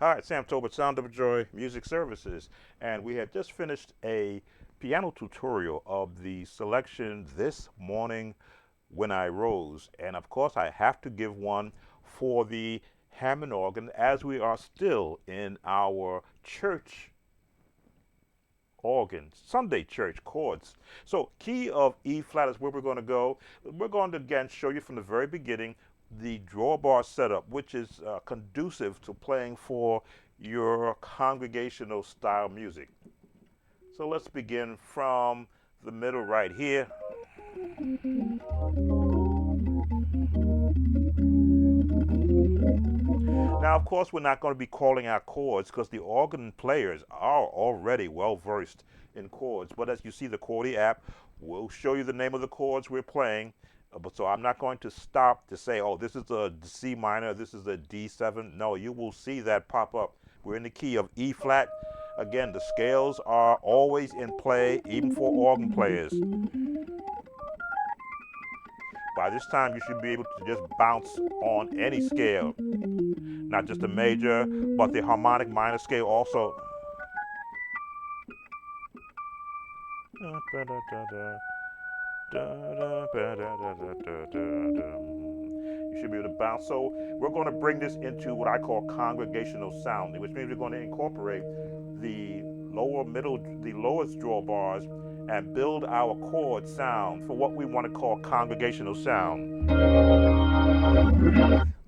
Hi, Sam Tobit, Sound of Joy Music Services, and we have just finished a piano tutorial of the selection This Morning When I Rose. And of course, I have to give one for the Hammond organ as we are still in our church organ, Sunday church chords. So, key of E flat is where we're going to go. We're going to again show you from the very beginning the drawbar setup, which is conducive to playing for your congregational style music. So let's begin from the middle right here. Now, of course, we're not going to be calling out chords because the organ players are already well versed in chords. But as you see, the Chordy app will show you the name of the chords we're playing. But so I'm not going to stop to say, oh, this is a C minor, this is a D7. No, you will see that pop up. We're in the key of E flat. Again, the scales are always in play, even for organ players. By this time, you should be able to just bounce on any scale, not just the major, but the harmonic minor scale also. You should be able to bounce. So we're going to bring this into what I call congregational sounding, which means we're going to incorporate the the lowest drawbars and build our chord sound for what we want to call congregational sound.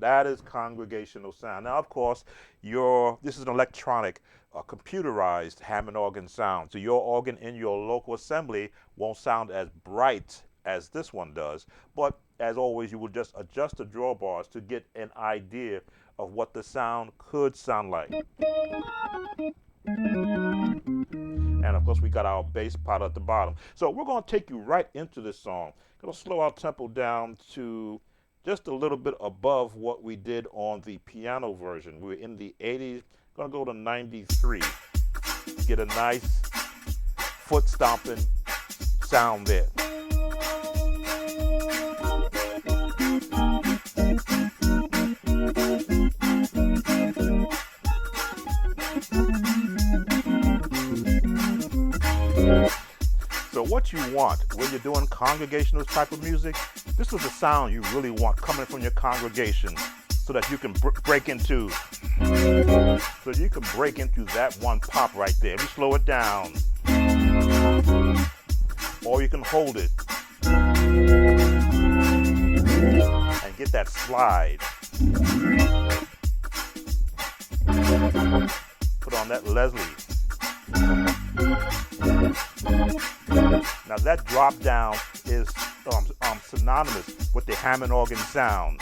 That is congregational sound. Now, of course, this is an electronic, computerized Hammond organ sound. So your organ in your local assembly won't sound as bright as this one does. But as always, you will just adjust the drawbars to get an idea of what the sound could sound like. And of course, we got our bass part at the bottom. So we're going to take you right into this song. Going to slow our tempo down to just a little bit above what we did on the piano version. We were in the 80s. Going to go to 93. Get a nice foot stomping sound there. So what you want when you're doing congregational type of music, this is the sound you really want coming from your congregation so that you can break into that one pop right there. Let me slow it down. Or you can hold it and get that slide. Put on that Leslie. Now that drop down is synonymous with the Hammond organ sound.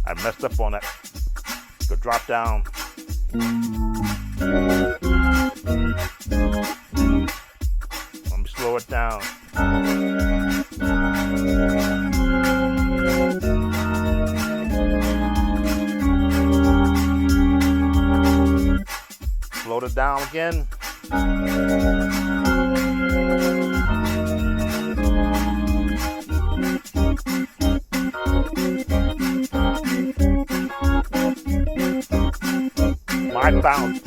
I messed up on that. The drop down. Let me slow it down. Slow it down again. My bounce.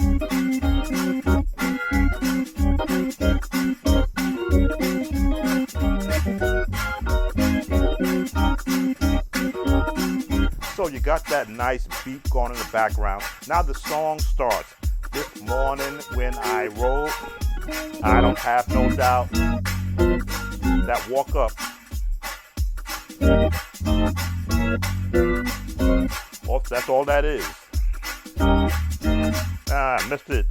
So you got that nice beat going in the background. Now the song starts. This morning when I roll, I don't have no doubt that walk up. Oh, that's all that is. I missed it.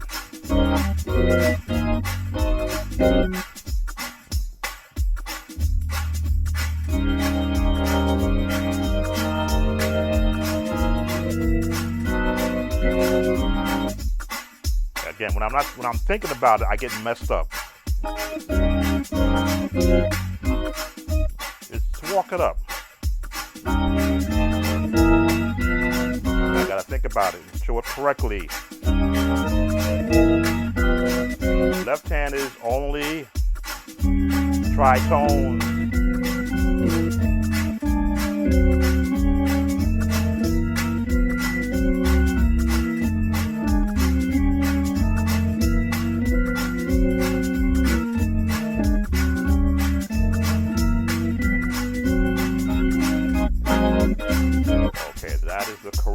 Again, when I'm thinking about it, I get messed up. It's walk it up. I gotta think about it, show it correctly. Left hand is only tritone.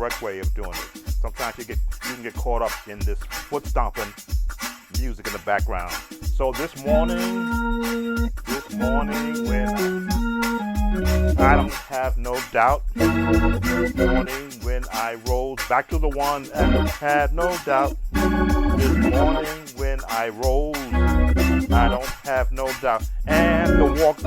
correct way of doing it. Sometimes you can get caught up in this foot stomping music in the background. So this morning when I don't have no doubt. This morning when I rose back to the one and had no doubt. This morning when I rose, I don't have no doubt. And the walk.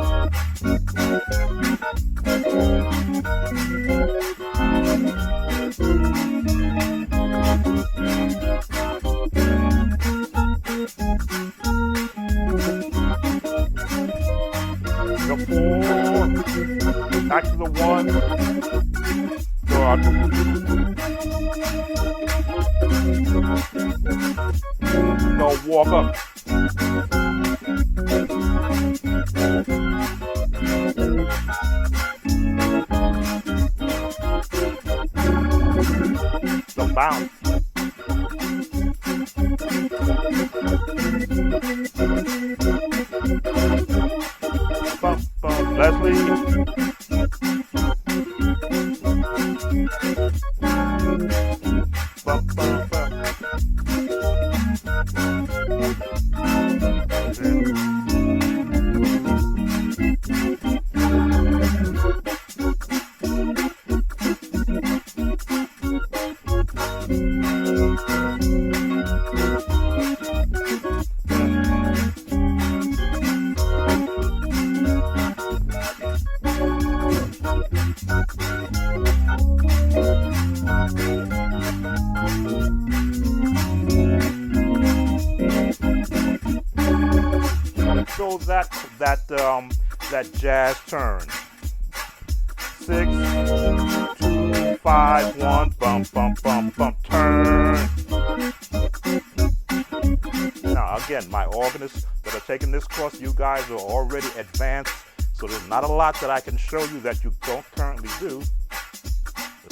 The four, back to the one. God. No, walk up. The bounce. Bump, bump, Leslie. Bump, bump, bump. So that jazz turn. 6, 2, 5, 1, bump, bump, bump, bump, turn. Now again, my organists that are taking this course, you guys are already advanced, so there's not a lot that I can show you that you don't currently do.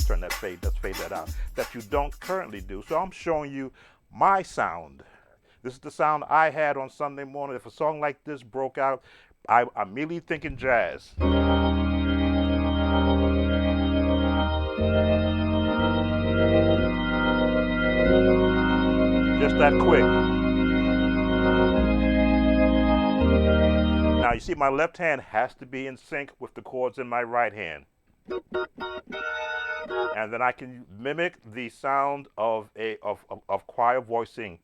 Let's fade that out. That you don't currently do. So I'm showing you my sound. This is the sound I had on Sunday morning. If a song like this broke out, I'm immediately thinking jazz. Just that quick. Now you see my left hand has to be in sync with the chords in my right hand. And then I can mimic the sound of choir voicing.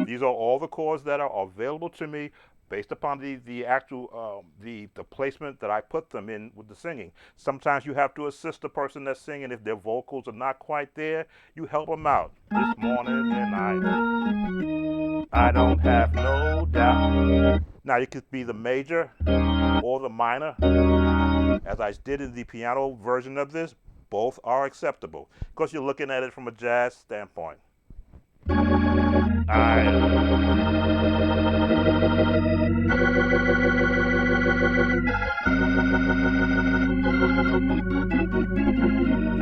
These are all the chords that are available to me based upon the actual the placement that I put them in with the singing. Sometimes you have to assist the person that's singing if their vocals are not quite there. You help them out. This morning and I don't have no doubt. Now you could be the major or the minor. As I did in the piano version of this, both are acceptable because you're looking at it from a jazz standpoint. And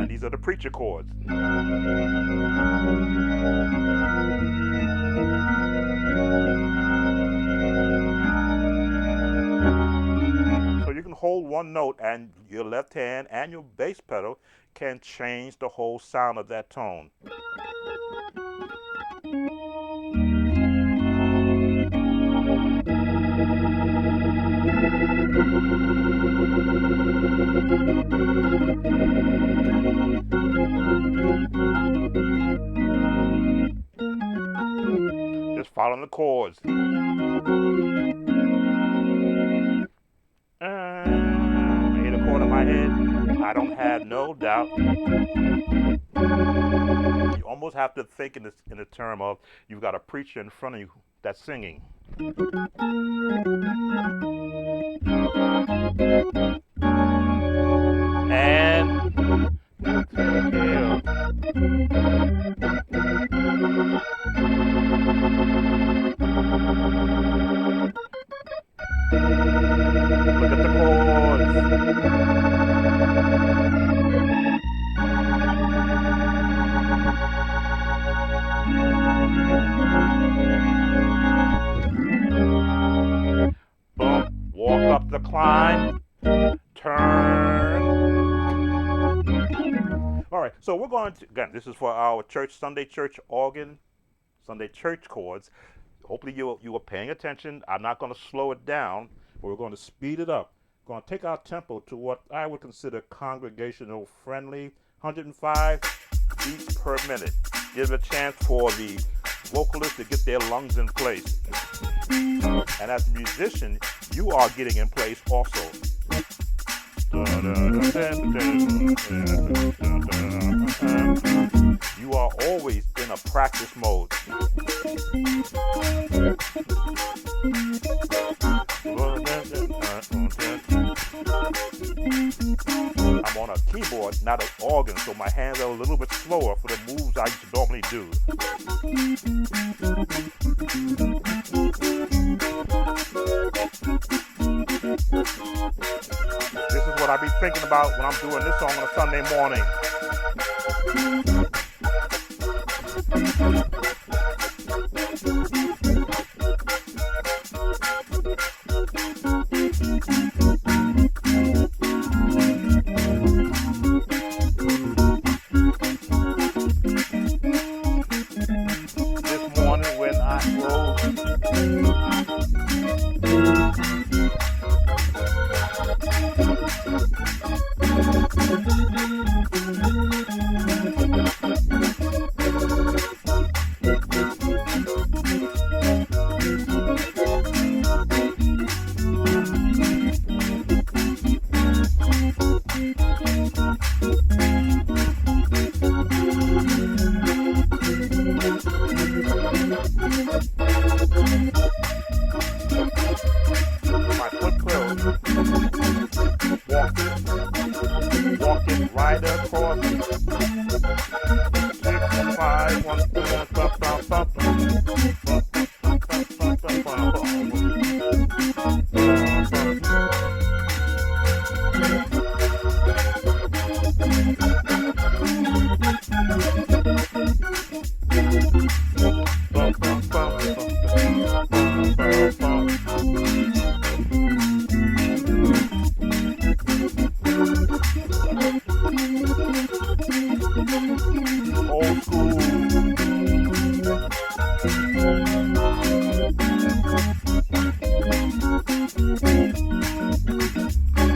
these are the preacher chords. So you can hold one note and your left hand and your bass pedal can change the whole sound of that tone. Just following the chords. I hit a chord in my head. I don't have no doubt. You almost have to think in the term of you've got a preacher in front of you that's singing. And look at the chords. another climb, turn. All right, so we're going to, again, this is for our church, Sunday church organ, Sunday church chords. Hopefully you were paying attention. I'm not going to slow it down, but we're going to speed it up. We're going to take our tempo to what I would consider congregational friendly, 105 beats per minute. Give a chance for the vocalists to get their lungs in place. And as a musician, you are getting in place also. You are always in a practice mode. I'm on a keyboard, not an organ, so my hands are a little bit slower for the moves I used to normally do. This is what I be thinking about when I'm doing this song on a Sunday morning. This morning when I rose, my foot curls, walking right across 6, 5, 1, 2, old school.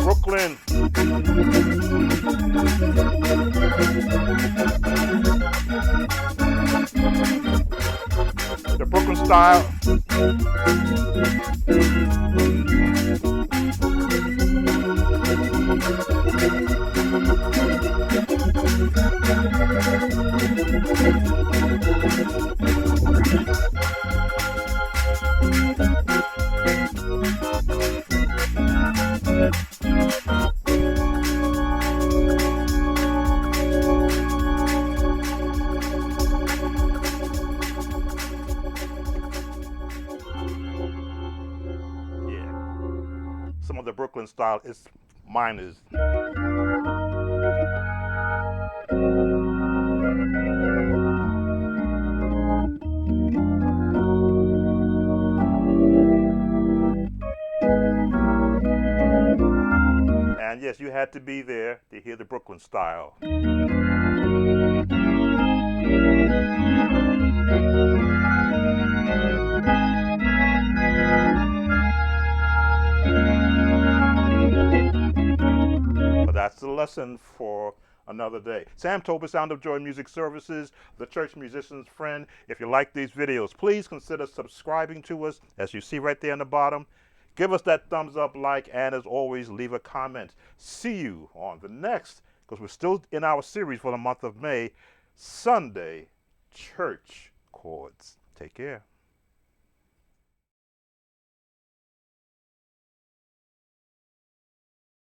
Brooklyn. The Brooklyn style. Some of the Brooklyn style is mine is. And yes, you had to be there to hear the Brooklyn style. But that's the lesson for another day. Sam Tober, Sound of Joy Music Services, the church musician's friend. If you like these videos, please consider subscribing to us, as you see right there on the bottom. Give us that thumbs up, like, and as always, leave a comment. See you on the next, because we're still in our series for the month of May, Sunday Church Chords. Take care.